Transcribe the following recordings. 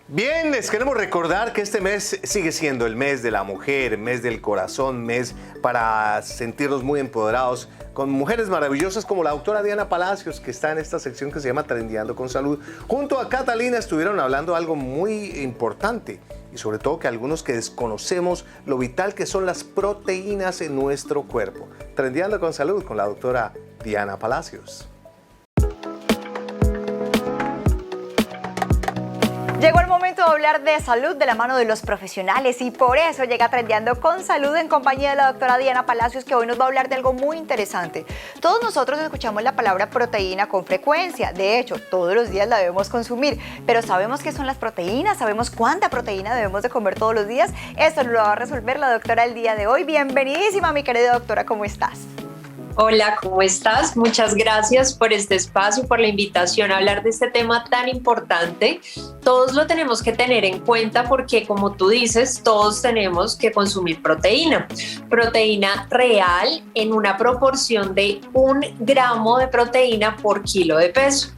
Bien, les queremos recordar que este mes sigue siendo el mes de la mujer, mes del corazón, mes para sentirnos muy empoderados con mujeres maravillosas como la doctora Diana Palacios, que está en esta sección que se llama Trendeando con Salud. Junto a Catalina estuvieron hablando algo muy importante y sobre todo que algunos que desconocemos lo vital que son las proteínas en nuestro cuerpo. Trendeando con Salud con la doctora Diana Palacios. Llegó el momento de hablar de salud de la mano de los profesionales y por eso llega Trendeando con Salud en compañía de la doctora Diana Palacios, que hoy nos va a hablar de algo muy interesante. Todos nosotros escuchamos la palabra proteína con frecuencia, de hecho todos los días la debemos consumir, pero ¿sabemos qué son las proteínas? ¿Sabemos cuánta proteína debemos de comer todos los días? Esto lo va a resolver la doctora el día de hoy. Bienvenidísima, mi querida doctora, ¿cómo estás? Hola, ¿cómo estás? Muchas gracias por este espacio, por la invitación a hablar de este tema tan importante. Todos lo tenemos que tener en cuenta porque, como tú dices, todos tenemos que consumir proteína. Proteína real en una proporción de 1 gramo de proteína por kilo de peso.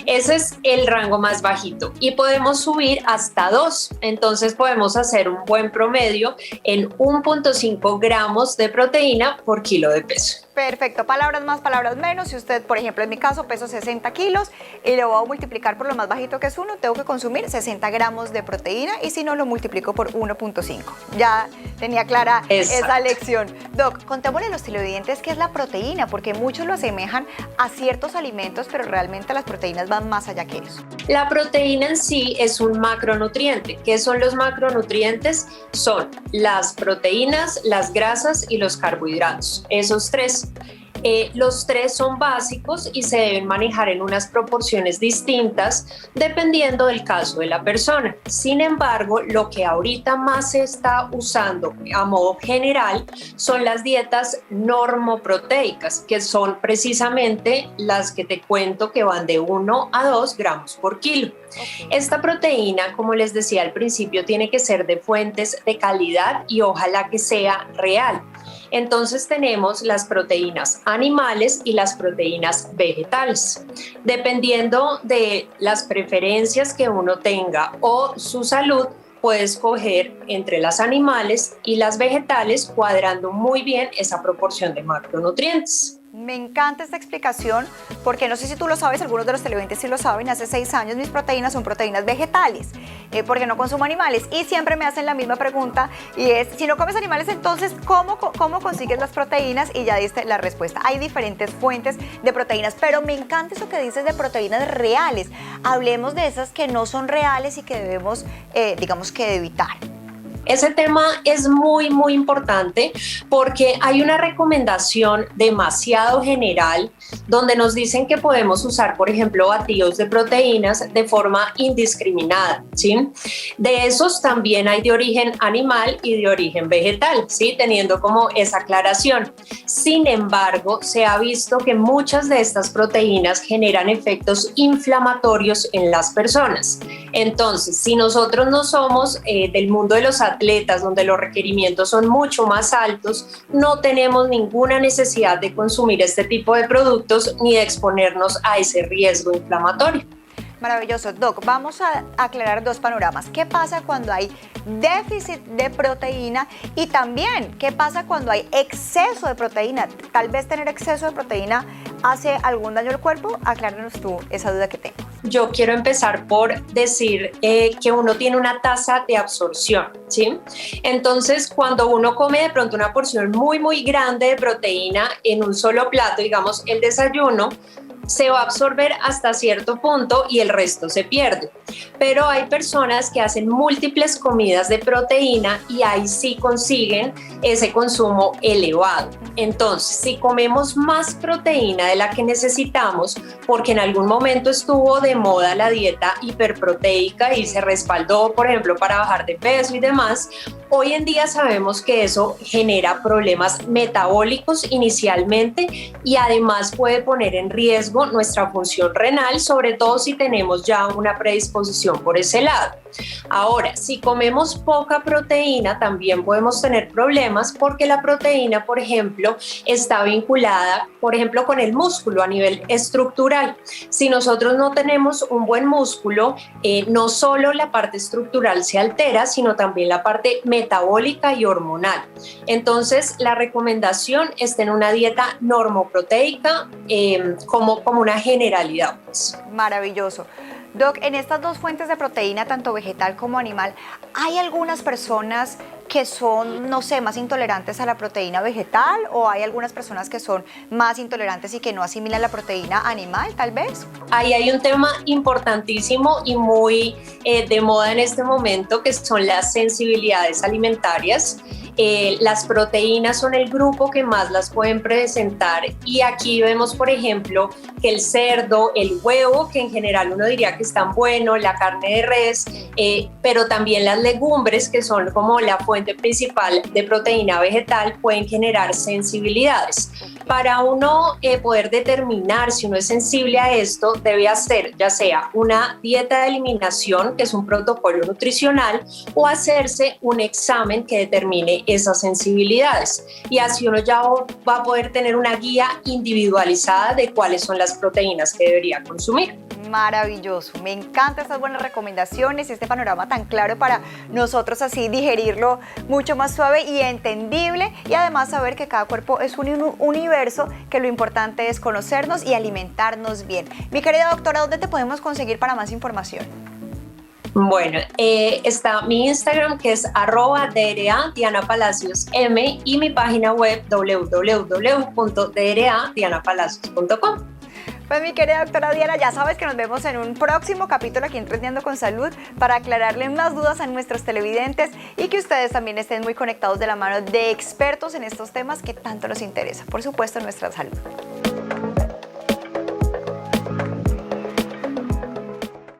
Ese es el rango más bajito y podemos subir hasta 2. Entonces podemos hacer un buen promedio en 1.5 gramos de proteína por kilo de peso. Perfecto, palabras más, palabras menos. Si usted, por ejemplo, en mi caso, peso 60 kilos y lo voy a multiplicar por lo más bajito que es 1, tengo que consumir 60 gramos de proteína y si no, lo multiplico por 1.5. Ya tenía clara esa lección. Doc, contémosle a los televidentes qué es la proteína, porque muchos lo asemejan a ciertos alimentos, pero realmente las proteínas van más allá que eso. La proteína en sí es un macronutriente. ¿Qué son los macronutrientes? Son las proteínas, las grasas y los carbohidratos. Esos tres. Los tres son básicos y se deben manejar en unas proporciones distintas dependiendo del caso de la persona. Sin embargo, lo que ahorita más se está usando a modo general son las dietas normoproteicas, que son precisamente las que te cuento que van de 1 a 2 gramos por kilo. Esta proteína, como les decía al principio, tiene que ser de fuentes de calidad y ojalá que sea real. Entonces tenemos las proteínas animales y las proteínas vegetales. Dependiendo de las preferencias que uno tenga o su salud, puede escoger entre las animales y las vegetales, cuadrando muy bien esa proporción de macronutrientes. Me encanta esta explicación porque no sé si tú lo sabes, algunos de los televidentes sí lo saben, hace 6 años mis proteínas son proteínas vegetales porque no consumo animales y siempre me hacen la misma pregunta y es, si no comes animales, entonces ¿cómo consigues las proteínas? Y ya diste la respuesta. Hay diferentes fuentes de proteínas, pero me encanta eso que dices de proteínas reales. Hablemos de esas que no son reales y que debemos, digamos que evitar. Ese tema es muy importante porque hay una recomendación demasiado general donde nos dicen que podemos usar, por ejemplo, batidos de proteínas de forma indiscriminada, ¿sí? De esos también hay de origen animal y de origen vegetal, ¿sí? Teniendo como esa aclaración. Sin embargo, se ha visto que muchas de estas proteínas generan efectos inflamatorios en las personas. Entonces, si nosotros no somos del mundo de los atletas, donde los requerimientos son mucho más altos, no tenemos ninguna necesidad de consumir este tipo de productos ni de exponernos a ese riesgo inflamatorio. Maravilloso. Doc, vamos a aclarar dos panoramas. ¿Qué pasa cuando hay déficit de proteína? Y también, ¿qué pasa cuando hay exceso de proteína? Tal vez tener exceso de proteína hace algún daño al cuerpo. Acláranos tú esa duda que tengo. Yo quiero empezar por decir que uno tiene una tasa de absorción, ¿sí? Entonces, cuando uno come de pronto una porción muy grande de proteína en un solo plato, digamos el desayuno, se va a absorber hasta cierto punto y el resto se pierde. Pero hay personas que hacen múltiples comidas de proteína y ahí sí consiguen ese consumo elevado. Entonces, si comemos más proteína de la que necesitamos, porque en algún momento estuvo de moda la dieta hiperproteica y se respaldó, por ejemplo, para bajar de peso y demás, Hoy en día sabemos que eso genera problemas metabólicos inicialmente y además puede poner en riesgo nuestra función renal, sobre todo si tenemos ya una predisposición por ese lado. Ahora, si comemos poca proteína, también podemos tener problemas porque la proteína, por ejemplo, está vinculada, por ejemplo, con el músculo a nivel estructural. Si nosotros no tenemos un buen músculo, no solo la parte estructural se altera, sino también la parte metabólica y hormonal. Entonces, la recomendación es tener una dieta normoproteica como una generalidad, pues. Maravilloso. Doc, en estas dos fuentes de proteína, tanto vegetal como animal, ¿hay algunas personas que son, no sé, más intolerantes a la proteína vegetal o hay algunas personas que son más intolerantes y que no asimilan la proteína animal, tal vez? Ahí hay un tema importantísimo y muy de moda en este momento, que son las sensibilidades alimentarias. Las proteínas son el grupo que más las pueden presentar y aquí vemos, por ejemplo, que el cerdo, el huevo, que en general uno diría que están buenos, la carne de res, pero también las legumbres, que son como la fuente principal de proteína vegetal, pueden generar sensibilidades. Para uno poder determinar si uno es sensible a esto, debe hacer ya sea una dieta de eliminación, que es un protocolo nutricional, o hacerse un examen que determine esas sensibilidades. Y así uno ya va a poder tener una guía individualizada de cuáles son las proteínas que debería consumir. Maravilloso, me encantan estas buenas recomendaciones y este panorama tan claro para nosotros así digerirlo mucho más suave y entendible y además saber que cada cuerpo es un universo, que lo importante es conocernos y alimentarnos bien. Mi querida doctora, ¿dónde te podemos conseguir para más información? Bueno, está mi Instagram, que es @DRA Diana Palacios M, y mi página web www.dradianapalacios.com. Pues mi querida doctora Diana, ya sabes que nos vemos en un próximo capítulo aquí en Trendiando con Salud para aclararle más dudas a nuestros televidentes y que ustedes también estén muy conectados de la mano de expertos en estos temas que tanto nos interesan, por supuesto, en nuestra salud.